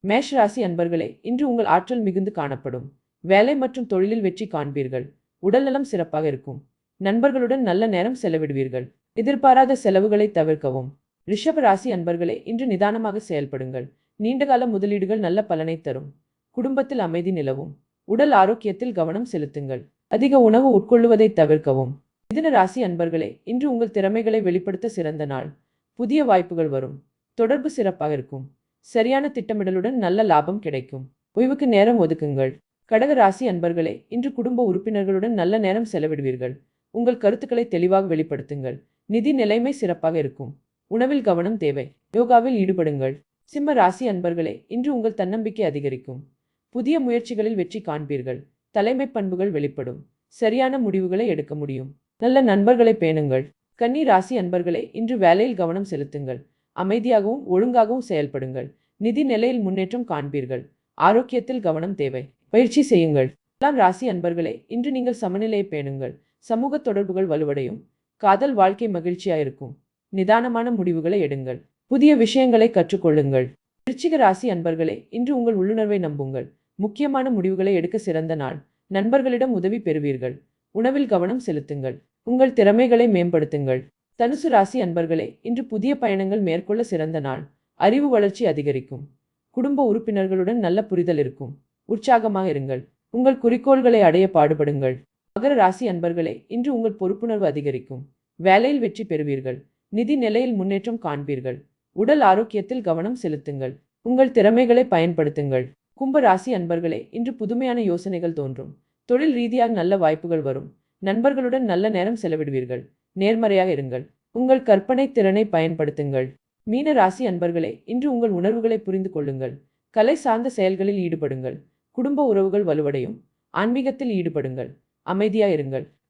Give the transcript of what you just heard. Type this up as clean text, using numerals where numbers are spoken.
மேஷ ராசி அன்பர்களே, இன்று உங்கள் ஆற்றல் மிகுந்து காணப்படும். வேலை மற்றும் தொழிலில் வெற்றி காண்பீர்கள். உடல்நலம் சிறப்பாக இருக்கும். நண்பர்களுடன் நல்ல நேரம் செலவிடுவீர்கள். எதிர்பாராத செலவுகளை தவிர்க்கவும். ரிஷப ராசி அன்பர்களே, இன்று நிதானமாக செயல்படுங்கள். நீண்டகால முதலீடுகள் நல்ல பலனை தரும். குடும்பத்தில் அமைதி நிலவும். உடல் ஆரோக்கியத்தில் கவனம் செலுத்துங்கள். அதிக உணவு உட்கொள்ளுவதை தவிர்க்கவும். மிதுன ராசி அன்பர்களே, இன்று உங்கள் திறமைகளை வெளிப்படுத்த சிறந்த நாள். புதிய வாய்ப்புகள் வரும். தொடர்பு சிறப்பாக இருக்கும். சரியான திட்டமிடலுடன் நல்ல லாபம் கிடைக்கும். ஓய்வுக்கு நேரம் ஒதுக்குங்கள். கடக ராசி அன்பர்களே, இன்று குடும்ப உறுப்பினர்களுடன் நல்ல நேரம் செலவிடுவீர்கள். உங்கள் கருத்துக்களை தெளிவாக வெளிப்படுத்துங்கள். நிதி நிலைமை சிறப்பாக இருக்கும். உணவில் கவனம் தேவை. யோகாவில் ஈடுபடுங்கள். சிம்ம ராசி அன்பர்களே, இன்று உங்கள் தன்னம்பிக்கை அதிகரிக்கும். புதிய முயற்சிகளில் வெற்றி காண்பீர்கள். தலைமை பண்புகள் வெளிப்படும். சரியான முடிவுகளை எடுக்க முடியும். நல்ல நண்பர்களை பேணுங்கள். கன்னி ராசி அன்பர்களே, இன்று வேலையில் கவனம் செலுத்துங்கள். அமைதியாகவும் ஒழுங்காகவும் செயல்படுங்கள். நிதி நிலையில் முன்னேற்றம் காண்பீர்கள். ஆரோக்கியத்தில் கவனம் தேவை. பயிற்சி செய்யுங்கள். துலாம் ராசி அன்பர்களே, இன்று நீங்கள் சமநிலையை பேணுங்கள். சமூக தொடர்புகள் வலுவடையும். காதல் வாழ்க்கை மகிழ்ச்சியாயிருக்கும். நிதானமான முடிவுகளை எடுங்கள். புதிய விஷயங்களை கற்றுக்கொள்ளுங்கள். விருச்சிக ராசி அன்பர்களே, இன்று உங்கள் உள்ளுணர்வை நம்புங்கள். முக்கியமான முடிவுகளை எடுக்க சிறந்த நாள். நண்பர்களிடம் உதவி பெறுவீர்கள். உணவில் கவனம் செலுத்துங்கள். உங்கள் திறமைகளை மேம்படுத்துங்கள். தனுசு ராசி அன்பர்களே, இன்று புதிய பயணங்கள் மேற்கொள்ள சிறந்த நாள். அறிவு வளர்ச்சி அதிகரிக்கும். குடும்ப உறுப்பினர்களுடன் நல்ல புரிதல் இருக்கும். உற்சாகமாக இருங்கள். உங்கள் குறிக்கோள்களை அடைய பாடுபடுங்கள். மகர ராசி அன்பர்களே, இன்று உங்கள் பொறுப்புணர்வு அதிகரிக்கும். வேலையில் வெற்றி பெறுவீர்கள். நிதி நிலையில் முன்னேற்றம் காண்பீர்கள். உடல் ஆரோக்கியத்தில் கவனம் செலுத்துங்கள். உங்கள் திறமைகளை பயன்படுத்துங்கள். கும்ப ராசி அன்பர்களே, இன்று புதுமையான யோசனைகள் தோன்றும். தொழில் ரீதியாக நல்ல வாய்ப்புகள் வரும். நண்பர்களுடன் நல்ல நேரம் செலவிடுவீர்கள். நேர்மறையாக இருங்கள். உங்கள் கற்பனை திறனை பயன்படுத்துங்கள். மீன ராசி அன்பர்களே, இன்று உங்கள் உணர்வுகளை புரிந்து கொள்ளுங்கள். கலை சார்ந்த செயல்களில் ஈடுபடுங்கள். குடும்ப உறவுகள் வலுவடையும். ஆன்மீகத்தில் ஈடுபடுங்கள். அமைதியாயிருங்கள்.